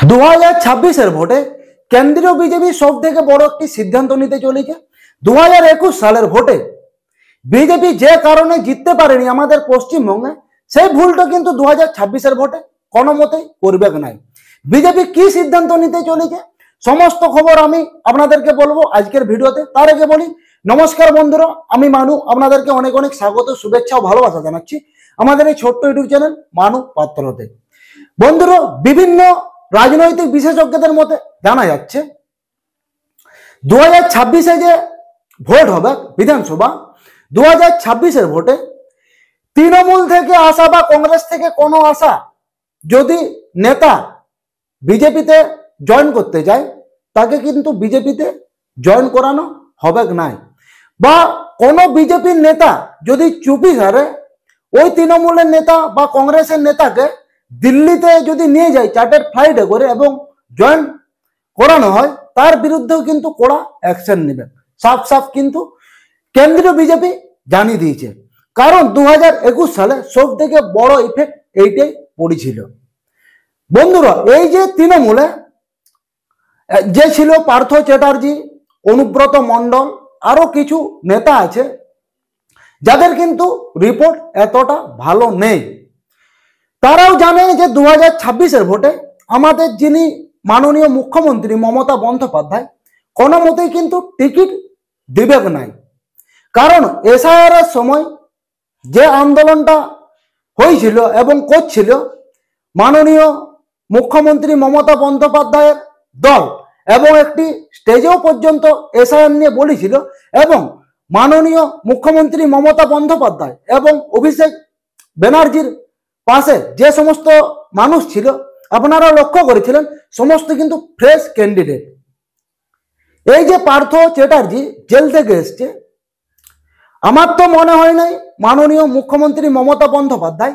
2026 ভোটে কেন্দ্রীয় বিজেপি সব থেকে বড় একটি সিদ্ধান্ত নিতে চলেছে। 2021 সালের ভোটে বিজেপি যে কারণে জিততে পারেনি আমাদের পশ্চিমবঙ্গে, সেই ভুলটা কিন্তু 2026 ভোটে কোনো মতেই করবে না। বিজেপি কি সিদ্ধান্ত নিতে চলেছে সমস্ত খবর আমি আপনাদেরকে বলবো আজকের ভিডিওতে। তার আগে বলি, নমস্কার বন্ধুরা, আমি মানু, আপনাদেরকে অনেক অনেক স্বাগত, শুভেচ্ছা ও ভালোবাসা জানাচ্ছি আমাদের এই ছোট্ট ইউটিউব চ্যানেল মানু পাত্রতে। বন্ধুরা, বিভিন্ন রাজনৈতিক বিশেষজ্ঞদের মতে জানা যাচ্ছে 2026 যে ভোট হবে বিধানসভা, 2026 ভোটে তৃণমূল থেকে আসা বা কংগ্রেস থেকে কোনো আসা যদি নেতা বিজেপিতে জয়েন করতে যায়, তাকে কিন্তু বিজেপিতে জয়েন করানো হবে না। বা কোনো বিজেপির নেতা যদি চুপি হারে ওই তৃণমূলের নেতা বা কংগ্রেসের নেতাকে দিল্লিতে যদি নিয়ে যায় চার্টার্ড ফ্লাইটে করে এবং জয়েন করানো হয়, তার বিরুদ্ধেও কিন্তু কড়া অ্যাকশন নেবে। সাফ সাফ কিন্তু কেন্দ্রীয় বিজেপি জানিয়ে দিয়েছে। কারণ 2021 সালে সব থেকে বড় ইফেক্ট এইটাই পড়েছিল। বন্ধুরা, এই যে তৃণমূলে যে ছিল পার্থ চ্যাটার্জি, অনুব্রত মণ্ডল, আরো কিছু নেতা আছে যাদের কিন্তু রিপোর্ট এতটা ভালো নেই। তারাও জানে যে 2026 ভোটে আমাদের যিনি মাননীয় মুখ্যমন্ত্রী মমতা বন্দ্যোপাধ্যায় কোনো মতেই কিন্তু টিকিট দিবে নাই। কারণ এসআইআর এর সময় যে আন্দোলনটা হয়েছিল এবং করছিল মাননীয় মুখ্যমন্ত্রী মমতা বন্দ্যোপাধ্যায়ের দল, এবং একটি স্টেজেও পর্যন্ত এসআইআর নিয়ে বলেছিল, এবং মাননীয় মুখ্যমন্ত্রী মমতা বন্দ্যোপাধ্যায় এবং অভিষেক ব্যানার্জির পাশে যে সমস্ত মানুষ ছিল আপনারা লক্ষ্য করেছিলেন সমস্ত কিন্তু ফ্রেশ ক্যান্ডিডেট। এই যে পার্থ চ্যাটার্জি জেল থেকে এসছে, আমার তো মনে হয় নাই মাননীয় মুখ্যমন্ত্রী মমতা বন্দ্যোপাধ্যায়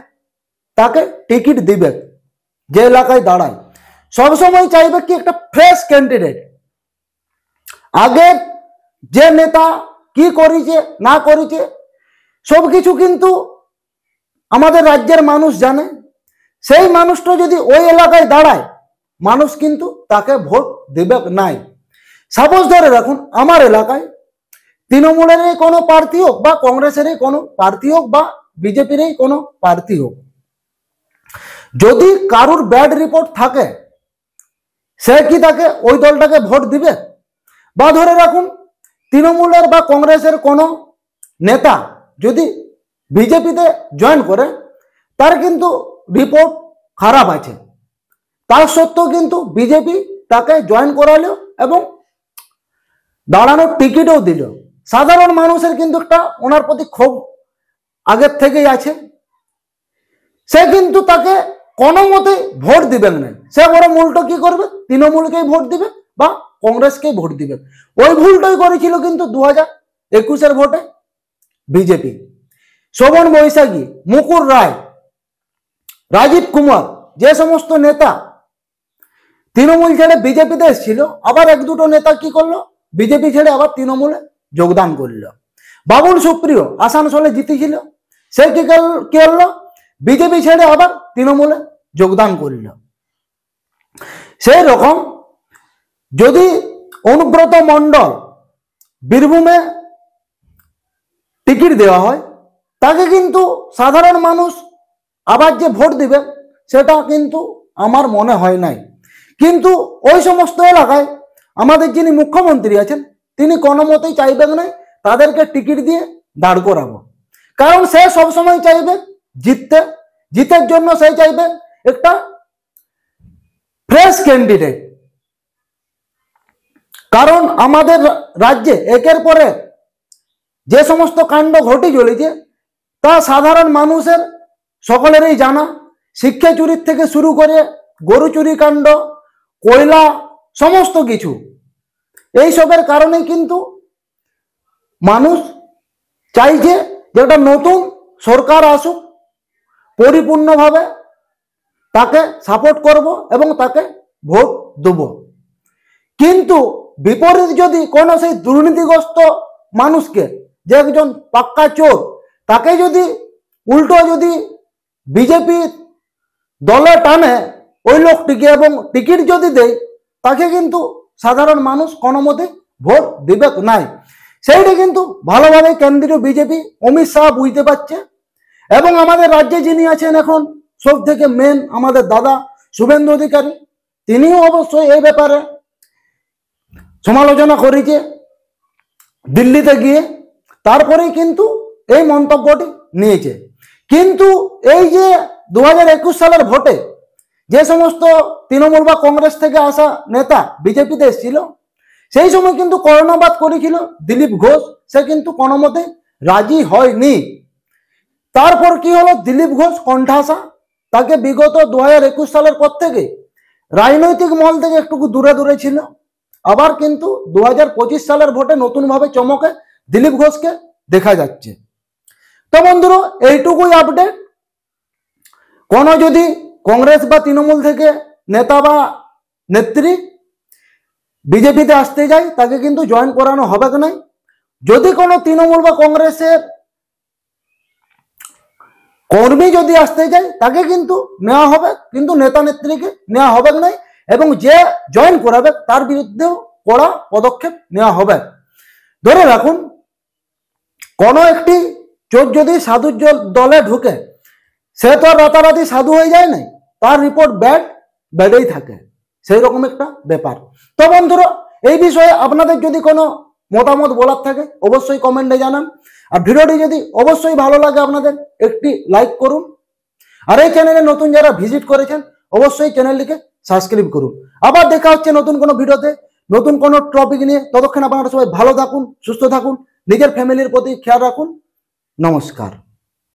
তাকে টিকিট দিবে। যে এলাকায় দাঁড়ায় সবসময় চাইবে কি একটা ফ্রেশ ক্যান্ডিডেট। আগে যে নেতা কি করেছে না করেছে সবকিছু কিন্তু আমাদের রাজ্যের মানুষ জানে। সেই মানুষটা যদি ওই এলাকায় দাঁড়ায়, মানুষ কিন্তু তাকে ভোট দেবে নাই। সাপোজ ধরে রাখুন আমার এলাকায় তৃণমূলেরই কোনো প্রার্থী হোক বা কংগ্রেসেরই কোনো প্রার্থী হোক বা বিজেপিরই কোনো প্রার্থী হোক, যদি কারুর ব্যাড রিপোর্ট থাকে সে কি তাকে ওই দলটাকে ভোট দিবে? বা ধরে রাখুন তৃণমূলের বা কংগ্রেসের কোনো নেতা যদি বিজেপিতে জয়েন করে, তার কিন্তু রিপোর্ট খারাপ আছে, তার সত্ত্বেও কিন্তু বিজেপি তাকে জয়েন করালো এবং দাঁড়ানোর টিকিটও দিল। সাধারণ মানুষের কিন্তু একটা ওনার প্রতি ক্ষোভ আগের থেকেই আছে। সে কিন্তু তাকে কোনো মতে ভোট দিবেন না, সে বড় উল্টো কি করবে, তৃণমূলকেই ভোট দিবে বা কংগ্রেসকেই ভোট দিবে। ওই ভুলটাই করেছিল কিন্তু 2021 ভোটে বিজেপি। শোভন বৈশাখী, মুকুল রায়, রাজীব কুমার, যে সমস্ত নেতা তৃণমূল ছেড়ে বিজেপিতে এসেছিল, আবার এক দুটো নেতা কি করলো, বিজেপি ছেড়ে আবার তৃণমূলে যোগদান করলো। বাবুল সুপ্রিয় আসানসোলে জিতেছিল, সে কি করলো, বিজেপি ছেড়ে আবার তৃণমূলে যোগদান করল। সেই রকম যদি অনুব্রত মণ্ডল বীরভূমে টিকিট দেওয়া হয়, তাকে কিন্তু সাধারণ মানুষ আবার যে ভোট দিবে সেটা কিন্তু আমার মনে হয় নাই। কিন্তু ওই সমস্ত এলাকায় আমাদের যিনি মুখ্যমন্ত্রী আছেন তিনি কোনো মতেই চাইবেন না তাদেরকে টিকিট দিয়ে দাঁড় করাবো। কারণ সে সবসময় চাইবে জিততে, জিতের জন্য সে চাইবে একটা ফ্রেশ ক্যান্ডিডেট। কারণ আমাদের রাজ্যে একের পরে যে সমস্ত কাণ্ড ঘটে চলেছে তা সাধারণ মানুষের সকলেরই জানা। শিক্ষা চুরির থেকে শুরু করে গরু চুরি কাণ্ড, কয়লা, সমস্ত কিছু এইসবের কারণেই কিন্তু মানুষ চাইছে যে একটা নতুন সরকার আসুক, পরিপূর্ণভাবে তাকে সাপোর্ট করব এবং তাকে ভোট দেব। কিন্তু বিপরীত যদি কোনো সেই দুর্নীতিগ্রস্ত মানুষকে, যে একজন পাক্কা চোর, তাকে যদি উল্টো যদি বিজেপি দলে টানে ওই লোকটিকে এবং টিকিট যদি দেয় তাকে কিন্তু সাধারণ মানুষ কোনো মতে ভোট দিবে নাই। সেইটি কিন্তু ভালোভাবে কেন্দ্রীয় বিজেপি অমিত শাহ বুঝতে পারছে এবং আমাদের রাজ্যে যিনি আছেন এখন সব থেকে মেন আমাদের দাদা শুভেন্দু অধিকারী, তিনিও অবশ্যই এই ব্যাপারে সমালোচনা করেছে দিল্লিতে গিয়ে, তারপরেই কিন্তু এই মন্তব্যটি নিয়েছে। কিন্তু এই যে 2021 সালের ভোটে যে সমস্ত তৃণমূল বা কংগ্রেস থেকে আসা নেতা বিজেপিতে এসেছিল, সেই সময় কিন্তু কর্ণপাত করেছিল দিলীপ ঘোষ, সে কিন্তু কোনো মতে রাজি হয়নি। তারপর কি হলো, দিলীপ ঘোষ কণ্ঠাসা, তাকে বিগত 2021 সালের পর থেকে রাজনৈতিক মহল থেকে একটু দূরে দূরে ছিল। আবার কিন্তু 2025 সালের ভোটে নতুনভাবে চমকে দিলীপ ঘোষকে দেখা যাচ্ছে। তো বন্ধুরা, এইটুকুই আপডেট। কোনো যদি কংগ্রেস বা তৃণমূল থেকে নেতা বা নেত্রী বিজেপিতে আসতে যায় তাকে কিন্তু জয়েন করানো হবে না। যদি কোনো তৃণমূল বা কংগ্রেসের কর্মী যদি আসতে যায় তাকে কিন্তু নেওয়া হবে, কিন্তু নেতা নেত্রীকে নেওয়া হবে না, এবং যে জয়েন করাবে তার বিরুদ্ধেও কড়া পদক্ষেপ নেওয়া হবে। ধরে রাখুন, কোনো একটি চোর যদি সাধু দলে ঢুকে, সে তো আর রাতারাতি সাধু হয়ে যায় না, তার রিপোর্ট ব্যাডেই থাকে, সেই রকম একটা ব্যাপার। তো বন্ধুরা, এই বিষয়ে আপনাদের যদি কোনো মতামত বলার থাকে অবশ্যই কমেন্টে জানান। আর ভিডিওটি যদি অবশ্যই ভালো লাগে আপনাদের একটি লাইক করুন। আর এই চ্যানেলে নতুন যারা ভিজিট করেছেন অবশ্যই চ্যানেলটিকে সাবস্ক্রাইব করুন। আবার দেখা হচ্ছে নতুন কোনো ভিডিওতে, নতুন কোনো টপিক নিয়ে। ততক্ষণ আপনারা সবাই ভালো থাকুন, সুস্থ থাকুন, নিজের ফ্যামিলির প্রতি খেয়াল রাখুন। নমস্কার।